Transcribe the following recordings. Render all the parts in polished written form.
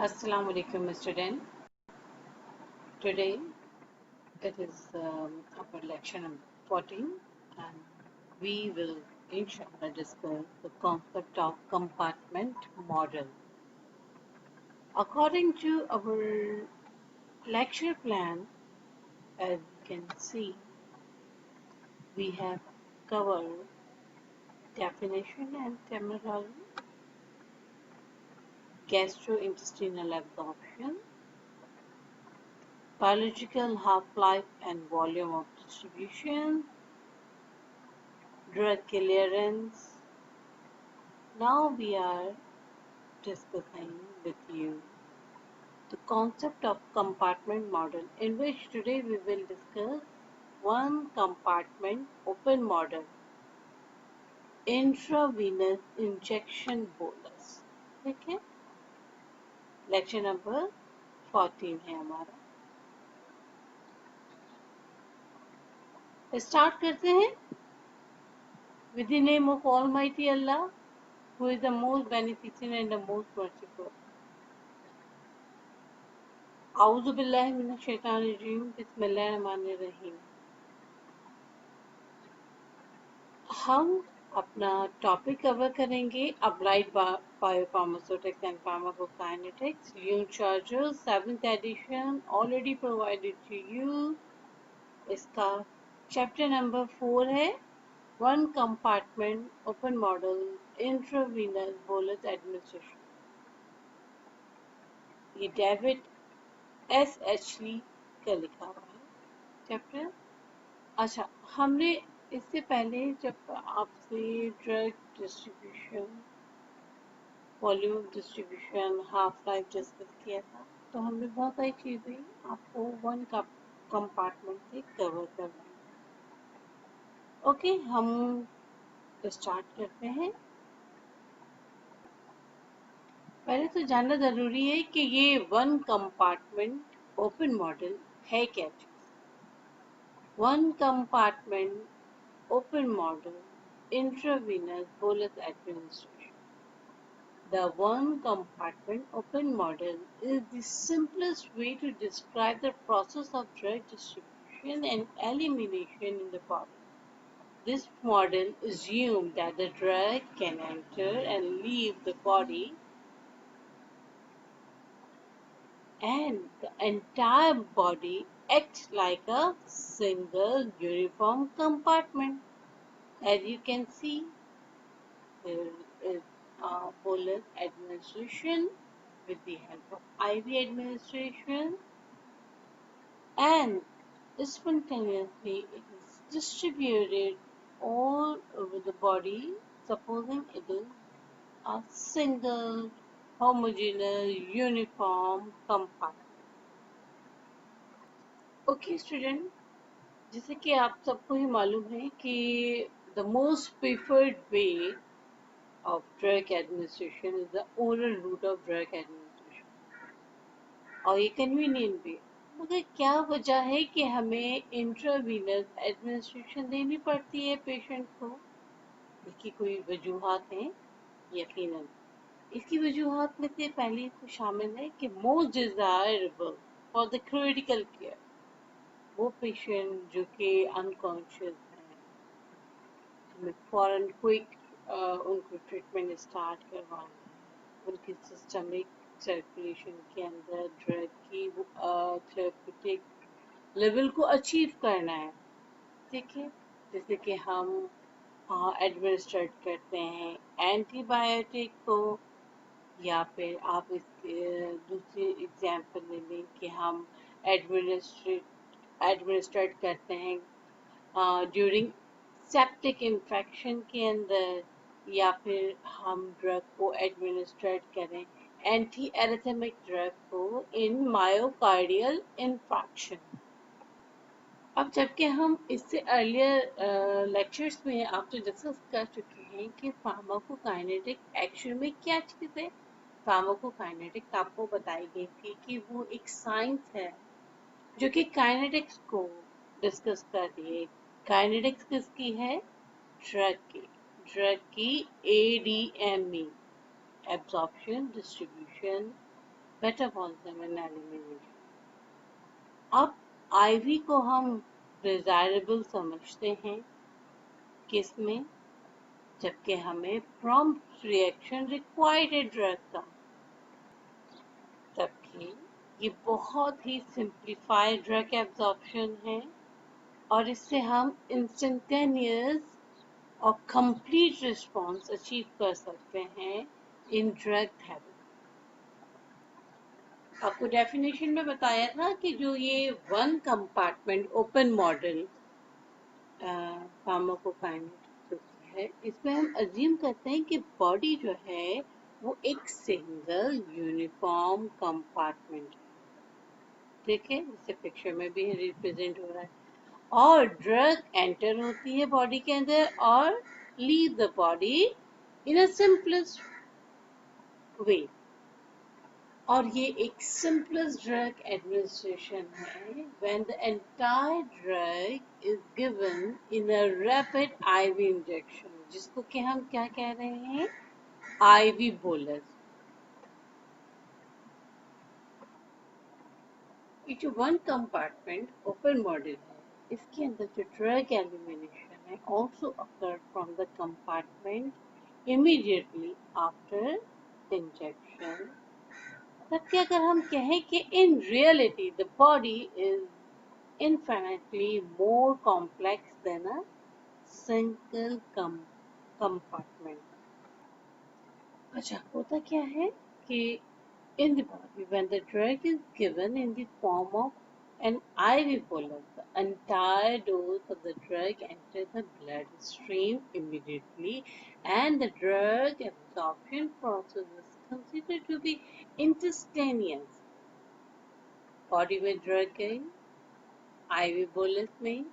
Assalamu alaikum student. Today it is our lecture number 14 and we will inshallah discuss the concept of compartment model. According to our lecture plan, as you can see, we have covered definition and terminology, gastrointestinal absorption, biological half-life and volume of distribution, drug clearance. Now we are discussing with you the concept of compartment model, in which today we will discuss one compartment open model, intravenous injection bolus. ठीक है, lecture number 14 है हमारा. Start करते हैं. With the name of Almighty Allah, who is the most beneficent and the most merciful. औज़ु बिल्लाहि मिनश शैतानिर रजीम. बिस्मिल्लाहिर्रहमानिर्रहीम. हम अपना टॉपिक कवर करेंगे applied biopharmaceutics and pharmacokinetics, Leon Shargel 7th edition, already provided to you. इसका चैप्टर नंबर 4 है, one compartment open model intravenous bolus administration. ये David S Ashley का लिखा हुआ है चैप्टर. अच्छा, हमने इससे पहले जब आपसे drug distribution, volume distribution, half life discuss किया था, तो हमने बहुत सारी चीज़ें आपको वन कंपार्टमेंट से कवर करवाई. ओके, हम स्टार्ट करते हैं. पहले तो जानना ज़रूरी है कि ये वन कंपार्टमेंट ओपन मॉडल है क्या चीज़. One compartment open model intravenous bolus administration. The one compartment open model is the simplest way to describe the process of drug distribution and elimination in the body. This model assumes that the drug can enter and leave the body and the entire body acts like a single uniform compartment. As you can see, there is bolus administration with the help of IV administration, and spontaneously it is distributed all over the body, supposing it is a single homogeneous uniform compartment. Okay student, जैसे कि आप सबको ही मालूम है कि the most preferred way of drug administration is the oral route of drug administration, और ये convenient way. मगर क्या वजह है कि हमें इंट्रावीनस एडमिनिस्ट्रेशन देनी पड़ती है पेशेंट को? इसकी कोई वजूहात हैं? यकीनन इसकी वजूहात में से पहली तो शामिल है कि most desirable for the critical care, वो पेशेंट जो कि अनकॉन्शियस हैं, हमें फॉरन क्विक उनको ट्रीटमेंट स्टार्ट करवाना है, उनकी सिस्टमिक सर्कुलेशन के अंदर ड्रग की थेरेप्यूटिक लेवल को अचीव करना है. ठीक है, जैसे कि हम एडमिनिस्ट्रेट करते हैं एंटीबायोटिक को, या फिर आप इसके दूसरी एग्जांपल ले लें कि हम एडमिनिस्ट्रेट करते हैं ड्यूरिंग सेप्टिक इन्फेक्शन के अंदर, या फिर हम ड्रग को एडमिनिस्ट्रेट करें एंटी एरिथमिक ड्रग को इन मायोकार्डियल इन्फेक्शन. अब जबकि हम इससे अर्लियर लेक्चर्स में आपसे डिस्कस कर चुके हैं कि फार्माकोकाइनेटिक एक्चुअल में क्या चीज़ है. फार्माकोकाइनेटिक्स आपको बताई गई थी कि वो एक साइंस है जो कि काइनेटिक्स को डिस्कस कर रही है. काइनेटिक्स किसकी है? ड्रग की. ड्रग की ADME, absorption, distribution metabolism and elimination. अब आईवी को हम डिजायरेबल समझते हैं किस में, जबकि हमें प्रॉम्प्ट रिएक्शन रिक्वायर्ड है ड्रग का, जबकि ये बहुत ही सिंप्लीफाइड ड्रग एब्जॉर्प्शन है और इससे हम इंस्टेंटेनियस और कंप्लीट रिस्पॉन्स अचीव कर सकते हैं इन ड्रग थेरेपी। आपको डेफिनेशन में बताया था कि जो ये one compartment open model pharmacokinetics है, इसमें हम अज्यूम करते हैं कि बॉडी जो है वो एक सिंगल यूनिफॉर्म कंपार्टमेंट है, ठीक है, जैसे पिक्चर में भी रिप्रेजेंट हो रहा है, और ड्रग एंटर होती है बॉडी के अंदर और leave the body in a simplest way. और ये एक simplest drug administration है when the entire drug is given in a rapid IV injection, जिसको कि हम क्या कह रहे हैं, IV बोलस। ये जो वन कंपार्टमेंट ओपन मॉडल है, इसके अंदर जो ड्रग एलिमिनेशन है also occur from the compartment immediately after injection। जबकि अगर हम कहें कि in reality the body is infinitely more complex than a single compartment। अच्छा, होता क्या है कि in the body when the drug is given in the form of an IV bolus, the entire dose of the drug enters the bloodstream immediately and the drug absorption process is considered to be instantaneous। Body में drug गई, ivy bolus में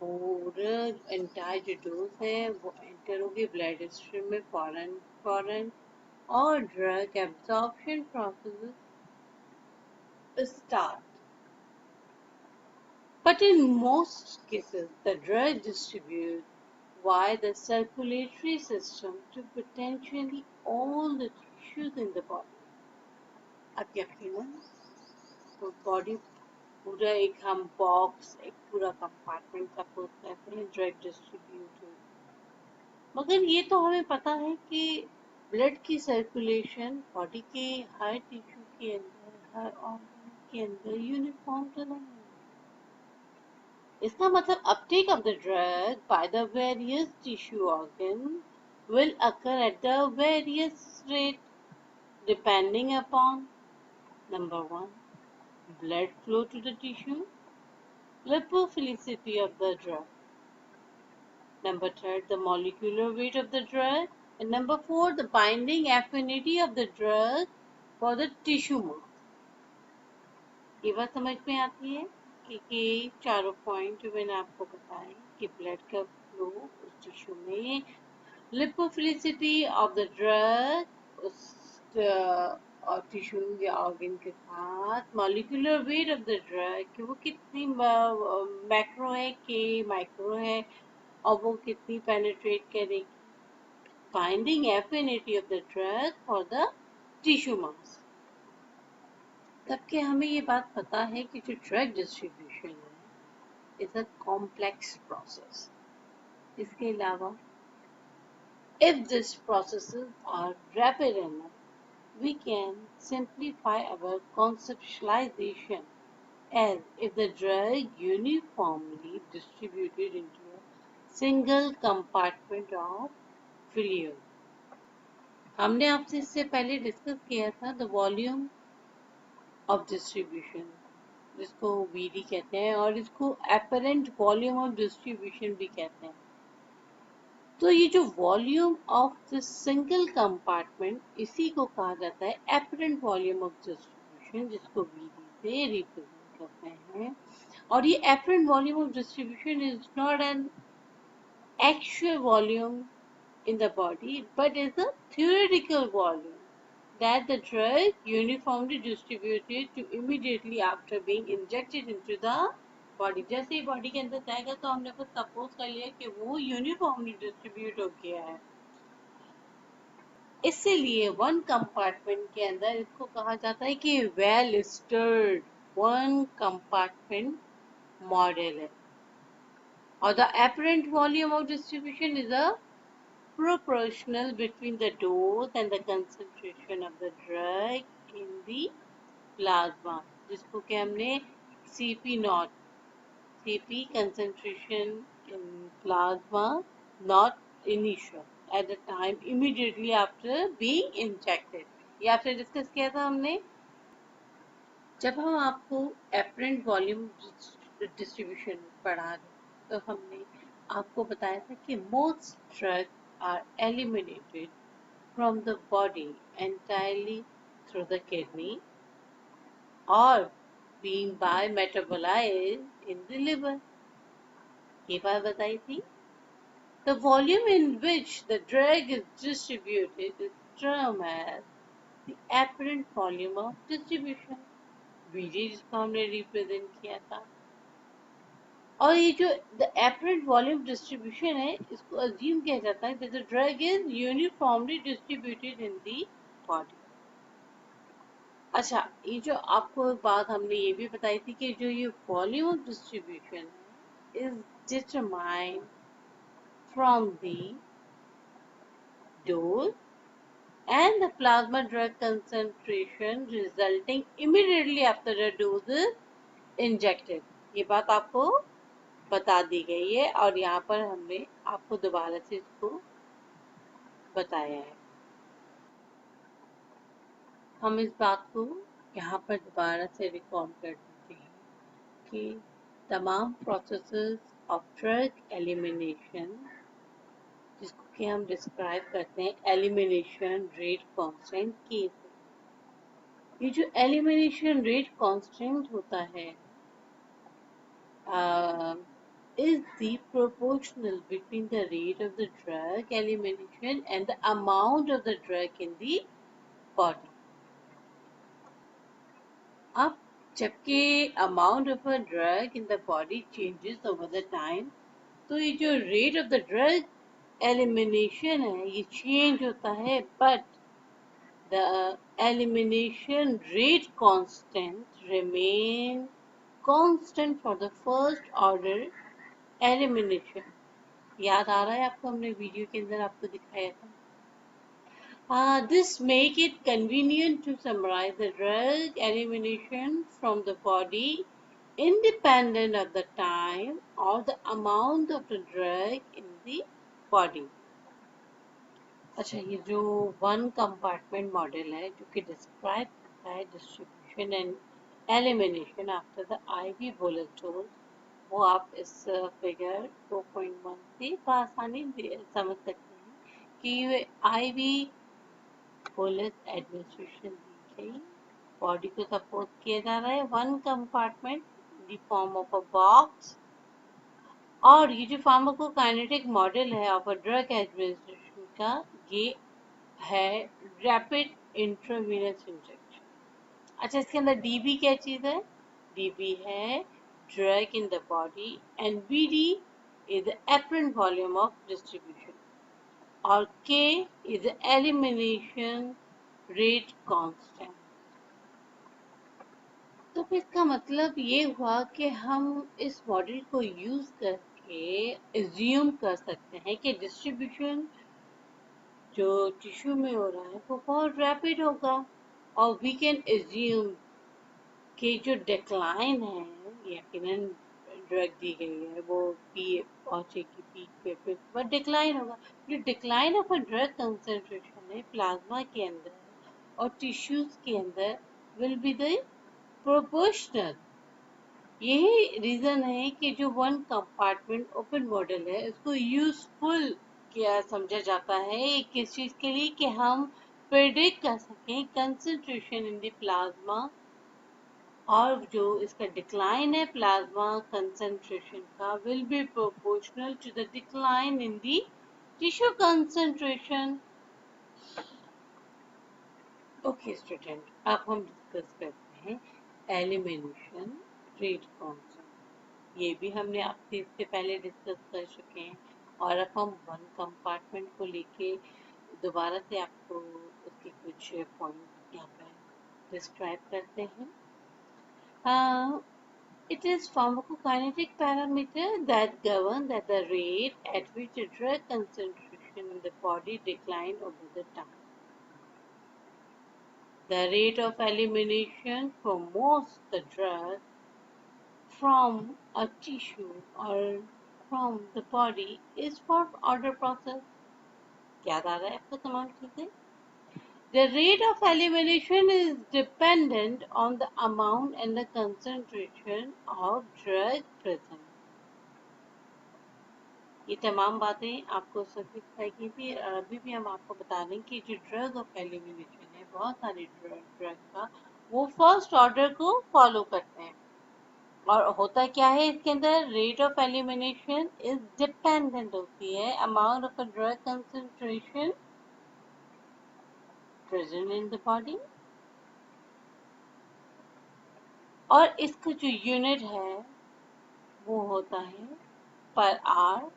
पूरा entire जो dose है वो enter होगी blood stream में फौरन और drug absorption process start। But in most cases the drug distributes via the circulatory system to potentially all the tissues in the body। अब यकीनन तो बॉडी पूरा एक हम बॉक्स, एक पूरा कंपार्टमेंट सपोज करते हैं ड्रग डिस्ट्रीब्यूट हो, मगर ये तो हमें पता है कि ब्लड की सर्कुलेशन बॉडी के हर टिश्यू के अंदर, हर ऑर्गन के अंदर यूनिफॉर्म तो नहीं है। इसका मतलब Uptake of the drug by the various tissue organ will occur at the various rate depending upon number 1 blood flow to the tissue, lipophilicity of the drug, number 3 the molecular weight of the drug, and number 4 the binding affinity of the drug for the tissue mass। ये बात समझ में आती है कि चारों point मैंने आपको बताए कि ब्लड का फ्लो उस टिश्यू में, लिपोफिलिसिटी ऑफ द ड्रग उस और टिश्यू या ऑर्गन के साथ, molecular weight of the drug कि वो कितनी मैक्रो है के माइक्रो है और वो कितनी पेनिट्रेट करेगी, binding affinity of the drug for the tissue mass. तबकि हमें ये बात पता है कि जो ड्रग डिस्ट्रीब्यूशन है इज अ कॉम्प्लेक्स प्रोसेस। इसके अलावा if these processes are rapid enough, we can simplify our conceptualization as if the drug uniformly distributed into a single compartment of fluid। हमने आपसे इससे पहले डिस्कस किया था द वॉल्यूम ऑफ डिस्ट्रीब्यूशन, जिसको VD कहते हैं और इसको एपरेंट वॉल्यूम ऑफ डिस्ट्रीब्यूशन भी कहते हैं। तो ये जो volume of the single compartment, इसी को कहा जाता है एपरेंट वॉल्यूम ऑफ डिस्ट्रीब्यूशन, जिसको वीडी से रिप्रेजेंट करते हैं। और ये apparent volume of distribution is not an actual volume in the body but is a theoretical volume that the drug uniformly distributed to immediately after being injected into the body। जैसे ही body के अंदर जाएगा तो हमने बस suppose कर लिया कि वो यूनिफॉर्मली डिस्ट्रीब्यूट हो गया है। इसीलिए वन कंपार्टमेंट के अंदर इसको कहा जाता है कि well stirred one compartment model है। और the apparent volume of distribution is a proportional between the dose and the concentration of the drug in the plasma, जिसको कि हमने CP not, CP concentration in plasma not initial at the time immediately after being injected, ये आपसे discuss किया था हमने जब हम आपको एपरेंट वॉल्यूम डिस्ट्रीब्यूशन पढ़ा रहे तो हमने आपको बताया था कि most drug are eliminated from the body entirely through the kidney और being by metabolised in the liver, ये बात बताई थी। The volume in which the drug is distributed is term as the apparent volume of distribution, VD जिसको हमने represent किया था। और ये जो द एपरेंट वॉल्यूम डिस्ट्रीब्यूशन है इसको अज्यूम किया जाता है that the drug is uniformly distributed in the body. अच्छा, ये जो आपको बात हमने ये भी बताई थी कि जो ये वॉल्यूम ऑफ डिस्ट्रीब्यूशन है is determined from the dose and the plasma drug concentration resulting immediately after the dose is injected, ये बात आपको बता दी गई है और यहाँ पर हमने आपको दोबारा से इसको बताया है। हम इस बात को यहाँ पर दोबारा से रिकॉल कर देते हैं कि तमाम प्रोसेसेस ऑफ ड्रग एलिमिनेशन, जिसको कि हम डिस्क्राइब करते हैं एलिमिनेशन रेट कांस्टेंट के, ये जो एलिमिनेशन रेट कांस्टेंट होता है is the proportional between the rate of the drug elimination and the amount of the drug in the body. अब जबकि amount of a drug in the body changes over the time, तो ये जो rate of the drug elimination है ये change होता है, but the elimination rate constant remain constant for the first order elimination. याद आ रहा है आपको, हमने वीडियो के अंदर आपको दिखाया था। This make it convenient to summarize the drug elimination from the body independent of the time or the amount of the drug in the body. अच्छा, ये जो वन कंपार्टमेंट मॉडल है जो कि डिस्क्राइब करता है distribution and elimination after the IV bolus dose, वो आप इस फिगर 2.1 से आसानी समझ सकते हैं कि ये आईवी बोलस एडमिनिस्ट्रेशन दी गई बॉडी को सपोर्ट किया जा रहा है one compartment in the form of a box, और ये जो फार्माकोकाइनेटिक मॉडल है ऑफ अ ड्रग एडमिनिस्ट्रेशन का, ये है रैपिड इंट्रावीनस इंजेक्शन। अच्छा, इसके अंदर डीबी क्या चीज है? डीबी है drug in the body and VD is the apparent volume of distribution और K is the elimination rate constant. तो फिर इसका मतलब ये हुआ कि हम इस मॉडल को यूज करके एज्यूम कर सकते हैं कि डिस्ट्रीब्यूशन जो टिश्यू में हो रहा है वो बहुत रैपिड होगा, और वी कैन एज्यूम कि जो डिक्लाइन है, यकीनन ड्रग दी गई है वो पी पहुंचेगी पीक पे, फिर डिक्लाइन होगा। जो decline of a drug concentration है प्लाज्मा के अंदर और टिश्यूज के अंदर विल बी द प्रोपोर्शनल। यही रीजन है कि जो वन कंपार्टमेंट ओपन मॉडल है उसको यूजफुल क्या समझा जाता है किस चीज के लिए, कि हम प्रेडिक्ट कर सकें कंसंट्रेशन इन द प्लाज्मा, और जो इसका डिक्लाइन है प्लाज्मा कंसंट्रेशन का will be proportional to the decline in the tissue concentration. Okay student, अब हम डिस्कस करते हैं एलिमिनेशन रेट कांस्टेंट। ये भी हमने आपसे इससे पहले डिस्कस कर चुके हैं, और अब हम वन कंपार्टमेंट को लेके दोबारा से आपको उसके कुछ पॉइंट यहाँ पे डिस्क्राइब करते हैं. It is pharmacokinetic parameter that govern that the rate at which the drug concentration in the body decline over the time. The rate of elimination promotes the drug from a tissue or from the body is first order process. याद आ रहा है आपको तमाम चीजें? The rate of elimination is dependent on the amount and the concentration of drug present. ये तमाम बातें आपको सभी सिखाई थी और अभी भी हम आपको बता दें कि जो ड्रग ऑफ एलिमिनेशन है, बहुत सारे ड्रग का वो फर्स्ट ऑर्डर को फॉलो करते हैं. और होता क्या है इसके अंदर, rate of elimination is dependent होती है amount of a drug concentration present in the body. और इसका जो यूनिट है वो होता है per hour.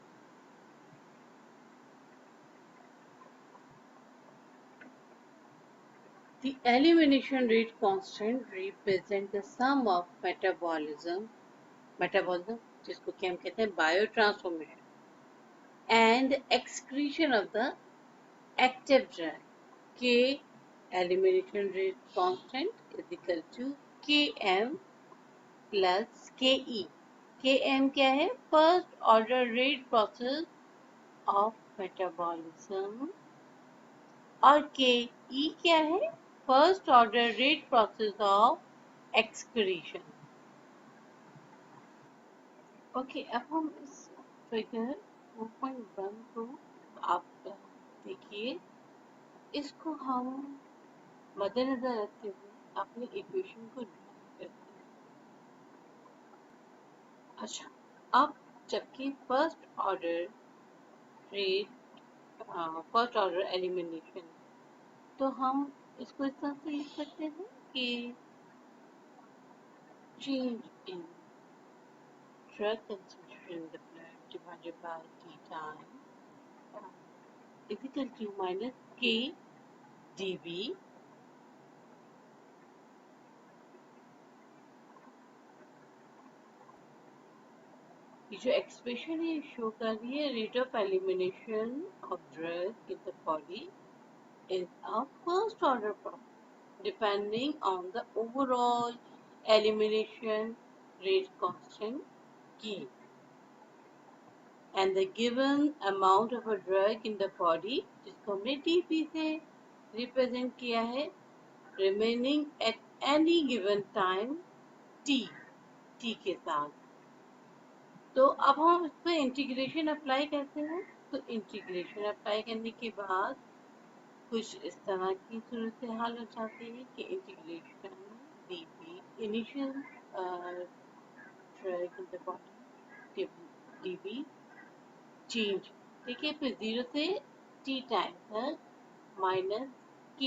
The elimination rate constant represent the sum of metabolism जिसको कि हम कहते हैं biotransformation and excretion of the active drug. K elimination rate constant is equal to Km plus Ke. Km क्या है? First order rate process of metabolism. और Ke क्या है? First order rate process of excretion. Okay, अब हम इस figure 4.1 को आप देखिए, इसको हम मद्देनजर रखते हुए अपनी इक्वेशन को ड्रॉ करते हैं. अच्छा, अब जबकि फर्स्ट ऑर्डर एलिमिनेशन, तो हम इसको इस तरह से लिख सकते हैं कि change in drug concentration in the blood divided by T time is equal to minus K dV. ये जो एक्सप्रेशन है शो कर रही है rate of elimination of drug in the body is a first order process depending on the overall elimination rate constant K and the given amount of a drug in the body जिसको हमने TP से represent किया है remaining at any given time T के साथ. तो अब हम इस पर इंटीग्रेशन अप्लाई करते हैं. तो इंटीग्रेशन अप्लाई करने के बाद कुछ इस तरह की सूरत हाल हो जाती है कि integration dv initial drug in the body dv change, ठीक है, फिर 0 से t टाइम तक माइनस k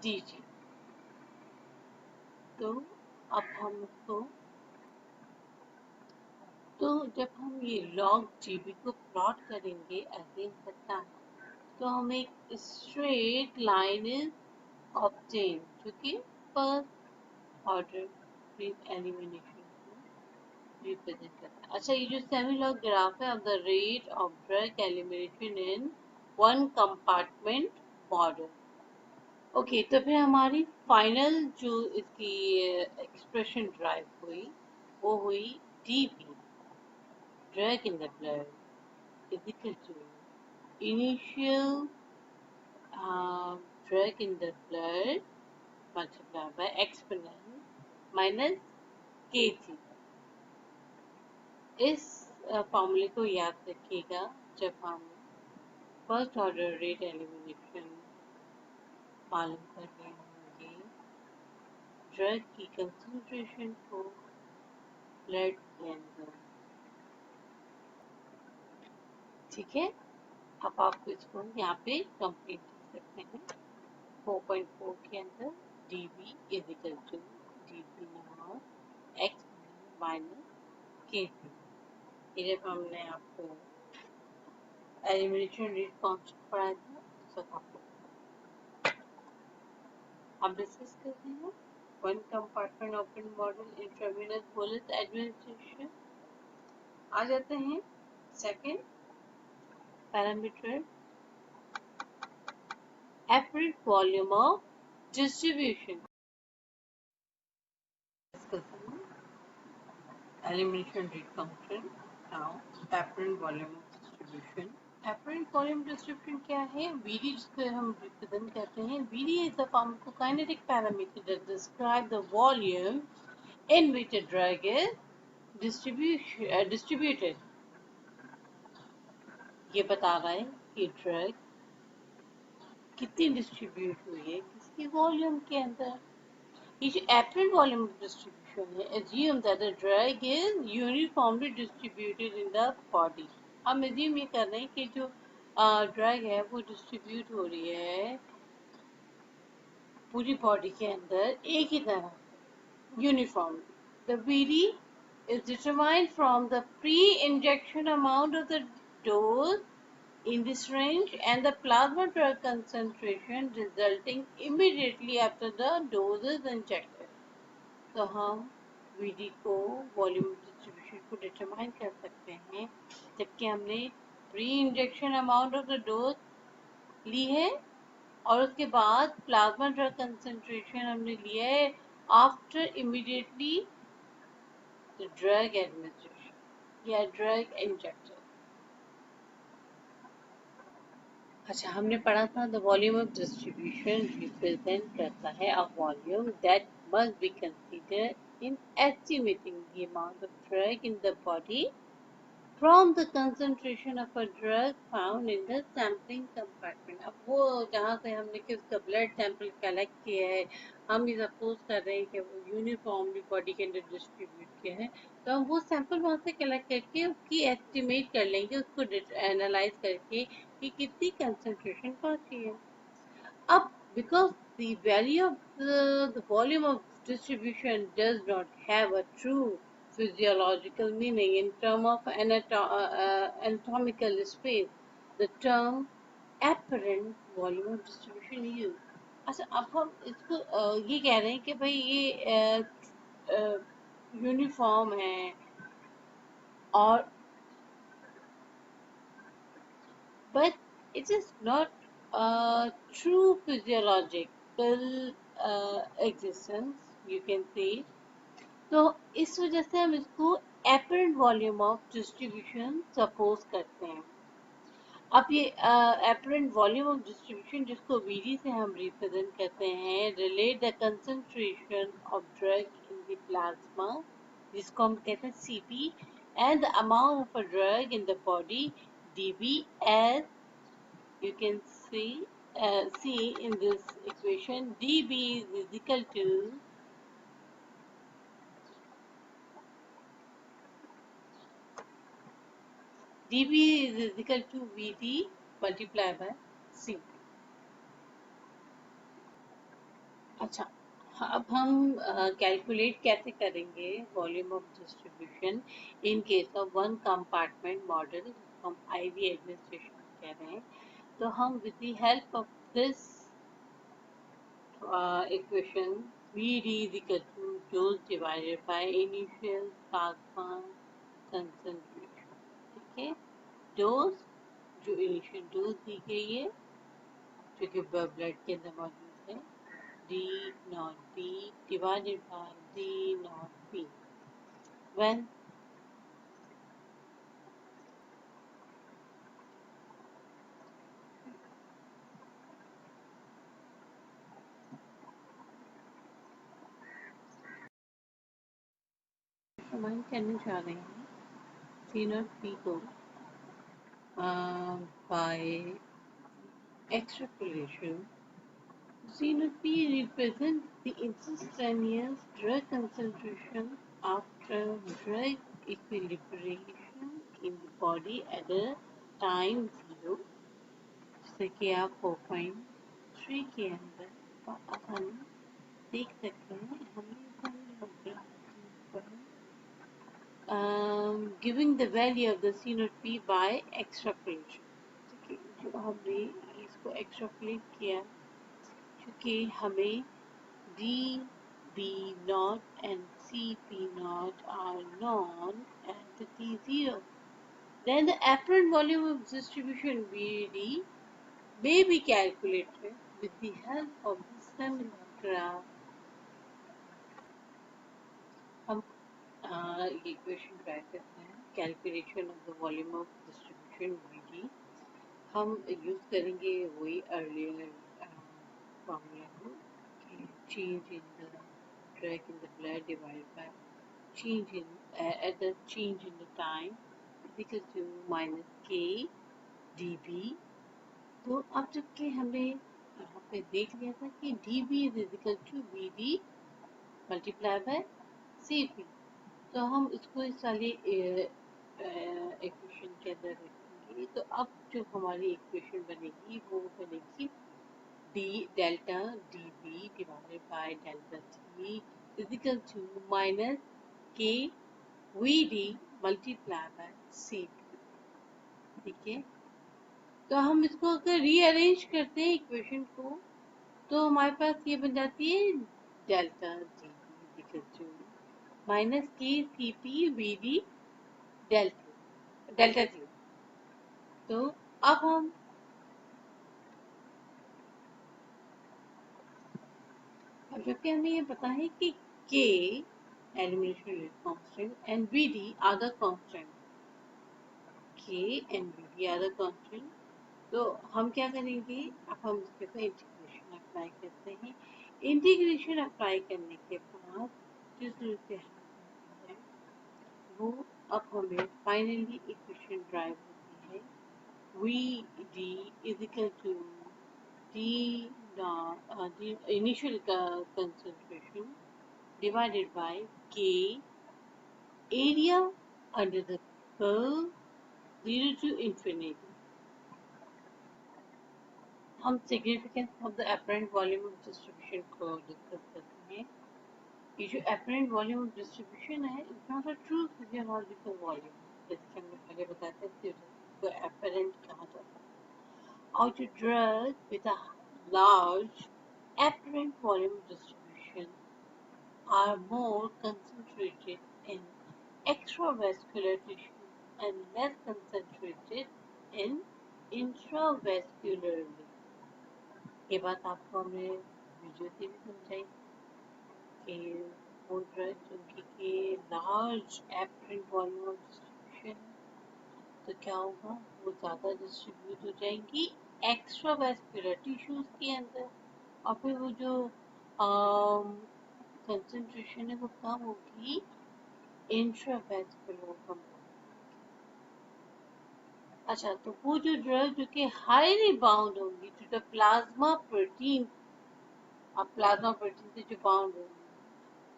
dg. तो अब हम इसको, तो जब हम ये log gb को प्लॉट करेंगे अगेंस्ट द टाइम, तो हमें एक स्ट्रेट लाइन इज ऑब्टेन जो कि फर्स्ट ऑर्डर एलिमिनेशन को रिप्रेजेंट करता है. अच्छा, ये जो सेमी लॉग ग्राफ है of the rate of drug elimination in one compartment model. Okay, तो फिर हमारी फाइनल जो इसकी एक्सप्रेशन ड्राइव हुई वो हुई dv drug in the blood is equal to initial drug in the blood multiplied by exponent minus kg. इस फॉर्मूले को याद रखिएगा जब हम फर्स्ट ऑर्डर रेट एलिमिनेशन मालूम कर रहे होंगे ड्रग की कंसंट्रेशन को ब्लड के अंदर. ठीक है, अब आप इसको यहाँ पे कंप्लीट कर सकते हैं. 4.4 के अंदर dv is equal to dv naught x minus kc. ये जब हमने आपको एलिमिनेशन रेट कांस्टेंट पढ़ा वक्त आपको अब डिस्कस करते हैं one compartment open model intravenous bolus administration. आ जाते हैं second parameter apparent volume of distribution. Elimination rate function. Now, apparent volume of distribution. Apparent volume distribution क्या है? VD जिसको हम represent करते हैं. VD is a pharmacokinetic parameter that describe the volume in which a drug is distributed. ये बता रहा है कि ड्रग कितनी डिस्ट्रीब्यूट हुई है किसकी वॉल्यूम के अंदर. ये जो apparent volume of distribution है, assume that the drug is uniformly distributed in the body. हम assume ये कर रहे हैं कि जो ड्रग है वो डिस्ट्रीब्यूट हो रही है पूरी बॉडी के अंदर एक ही तरह uniformly. The VD is determined from the pre-injection amount of the dose in this range and the plasma drug concentration resulting immediately after the dose is injected. तो हम VD को वॉल्यूम डिस्ट्रीब्यूशन को determine कर सकते हैं जबकि हमने pre injection amount of the dose ली है और उसके बाद प्लाज्मा ड्रग कंसंट्रेशन हमने लिया है after immediately the drug administration या ड्रग इंजेक्शन. अच्छा, हमने पढ़ा था the volume of distribution represent करता है a volume that must be considered in estimating the amount of drug in the body from the concentration of a drug found in the sampling compartment. अब वो जहाँ से हमने कि उसका blood sample collect किया है हम ये सपोज कर रहे हैं कि वो यूनिफॉर्मली बॉडी के अंदर डिस्ट्रीब्यूट किया है तो हम वो सैंपल वहाँ से कलेक्ट करके उसकी एस्टिमेट कर लेंगे उसको एनालाइज करके कि कितनी कंसंट्रेशन पहुँची है. Up because the value of the volume of distribution does not have a true physiological meaning in terms of anatomical space. The term apparent volume of distribution is used. अच्छा, अब हम इसको ये कह रहे हैं कि भाई ये यूनिफॉर्म है और but it is not a true physiological existence you can say. तो इस वजह से हम इसको apparent volume of distribution suppose करते हैं. अब ये apparent volume of distribution जिसको VD से हम represent करते हैं relate the concentration of drug in the plasma जिसको हम कहते हैं CP and the amount of a drug in the body dB as you can see in this equation dB is equal to VD multiplied by CP. अच्छा, अब हम calculate कैसे करेंगे volume of distribution in case of one compartment model हम IV administration कह रहे हैं. तो हम with the help of this equation VD is equal to dose divided by initial plasma concentration. ठीक है, डोज जो इनिशियल डोज दी गई है जो कि ब्लड के अंदर मौजूद है D naught B divided by D naught B when remind करने जा रहे हैं C naught B को by extrapolation. C naught B represents the instantaneous drug concentration after drug equilibration in the body at a time 0 जैसे कि आप 4.3 के अंदर आसानी देख सकते हैं. हमने giving the value of the C naught P by extrapolation. जो हमने इसको एक्सट्रापोलेट किया, क्योंकि हमें D B naught and C P naught are known at T0. Then the apparent volume of distribution VD may be calculated with the help of the similar graph. हम ये question try करते हैं. Calculation of the volume of distribution VD. हम use करेंगे वही earlier formula को कि change in the drug in the blood divide by change in at the change in the time is equal to minus k dB. तो अब जबकि हमने यहाँ पे देख लिया था कि dB is equal to VD multiplied by CP, तो हम इसको इस वाले इक्वेशन के अंदर रखेंगे. तो अब जो हमारी इक्वेशन बनेगी वो बनेगी d delta dB divided by delta t is equal to minus k VD multiply by CP. ठीक है, तो हम इसको अगर रीअरेंज करते हैं इक्वेशन को, तो हमारे पास ये बन जाती है delta dB equal to minus K C P V D delta T. तो अब जबकि हमें ये पता है कि K elimination rate constant and V D are the constant, K and V D are the constant, तो हम क्या करेंगे, अब हम इसके ऊपर इंटीग्रेशन अप्लाई करते हैं. इंटीग्रेशन अप्लाई करने के बाद जिस रूप से वो अब हमें फाइनली इक्वेशन ड्राइव होती है V D is equal to D the initial concentration divided by K area under the curve 0 to infinity. हम significance of the apparent volume of distribution को डिस्कस करते हैं. ये जो apparent volume of distribution है, it's not a true physiological volume. जैसे हमने पहले बताया था तो apparent कहा जाता है. और जो drug with a large apparent volume distribution are more concentrated in extravascular tissue and less concentrated in intravascularly. ये बात आपको हमने वीडियो से भी समझाई कि वो ड्रग जिनकी large apparent volume of distribution, तो क्या होगा, वो ज़्यादा डिस्ट्रीब्यूट हो जाएंगी एक्स्ट्रावैस्कुलर टिश्यूज के अंदर, और फिर वो जो कंसंट्रेशन है वो कम होगी इंट्रावैस्कुलर. अच्छा, तो वो जो ड्रग जो कि हाईली बाउंड होंगी टू द प्लाज्मा प्रोटीन, अब प्लाज्मा प्रोटीन से जो बाउंड होंगी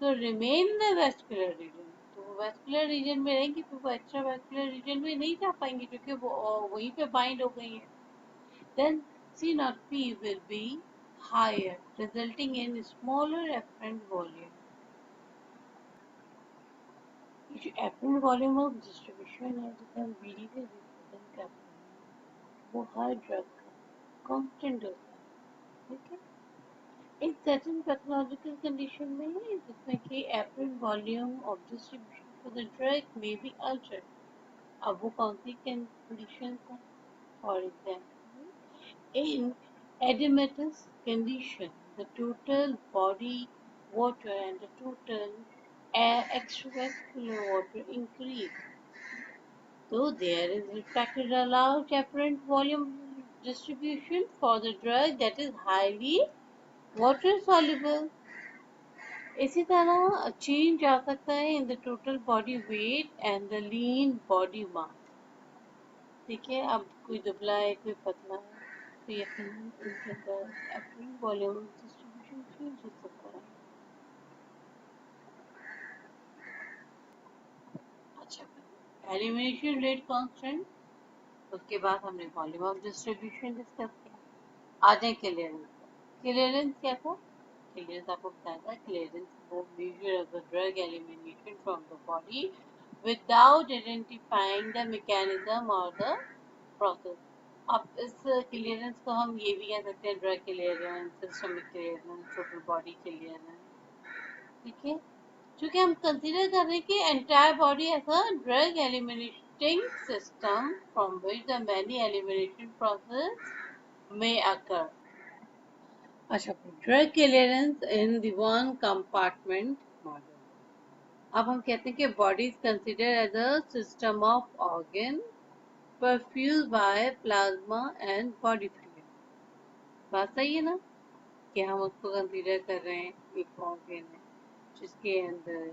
तो रिमेन द वैस्कुलर रीजन, तो वो वैस्कुलर रीजन में रहेंगी, फिर वो एक्स्ट्रा वैस्कुलर रीजन में नहीं जा पाएंगी क्योंकि वो वहीं पे बाइंड हो गई है. Then C naught P will be higher, resulting in smaller afferent volume. जो afferent volume of distribution है जिसे हम BD से represent करते हैं, वो हर ड्रग का constant होता है. ठीक है, एक certain pathological condition में है जिसमें कि afferent volume of distribution for the drug may be altered. अब वो कौन सी conditions हैं? For example, in edematous condition, the total body water and the total extravascular water increase. So there is reflected a large apparent volume distribution for the drug that is highly water soluble. इसी तरह change आ सकता है in the total body weight and the lean body mass. ठीक है, अब कोई दुबला है कोई पतला है तो यकीनन उनके अंदर apparent volume distribution change हो सकता है. अच्छा, एलिमिनेशन रेट कांस्टेंट, उसके बाद हमने वॉल्यूम ऑफ डिस्ट्रीब्यूशन डिस्कस किया. आ जाए क्लियरेंस. क्लियरेंस क्या था? क्लियरेंस आपको बताया था, क्लियरेंस वो measure of the drug elimination from the body without identifying the mechanism और द process. अब इस क्लियरेंस को हम ये भी कह सकते हैं drug clearance, systemic clearance, total body clearance. ठीक है, क्योंकि हम कंसीडर कर रहे हैं कि entire body as a drug eliminating system from which the many elimination process may occur. अच्छा, drug clearance in the one compartment model. अब हम कहते हैं कि body is considered as a system of organ perfuse by plasma and body fluid. बात सही है ना, कि हम उसको कंसीडर कर रहे हैं एक ऑर्गन है जिसके अंदर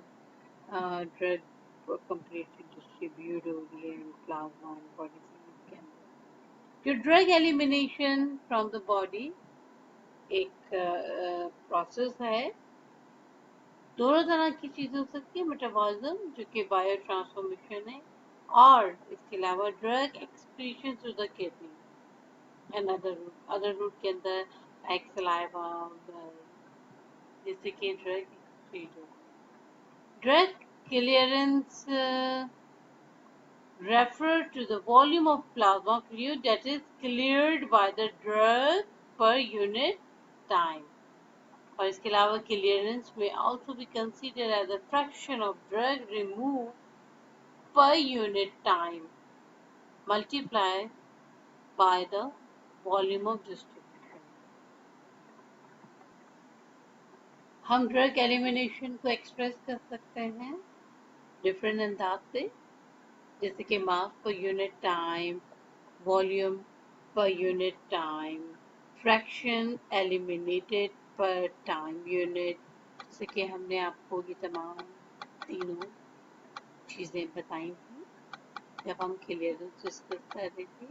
ड्रग कंप्लीटली डिस्ट्रीब्यूट हो रही है प्लाज्मा एंड बॉडी फ्लूइड के अंदर। जो drug elimination from the body एक प्रोसेस है, दोनों तरह की चीज़ें हो सकती है, मेटाबॉलिज्म जो कि बायो ट्रांसफॉर्मेशन है, और इसके अलावा drug excretion through the kidney and other route के अंदर लाइक सलाइवा, जिससे कि ड्रग एक्सक्रीट हो। Drug clearance refer to the volume of plasma fluid that is cleared by the drug per unit time. और इसके अलावा क्लियरेंस में also be considered as a fraction of drug removed per unit time multiplied by the volume of distribution. हम drug elimination को express कर सकते हैं different अंदाज से, जैसे कि mass per unit time, volume per unit time, fraction eliminated per time unit, जैसे कि हमने आपको ये तमाम तीनों चीज़ें बताई थी जब हम क्लियरेंस डिस्कस कर रहे थे।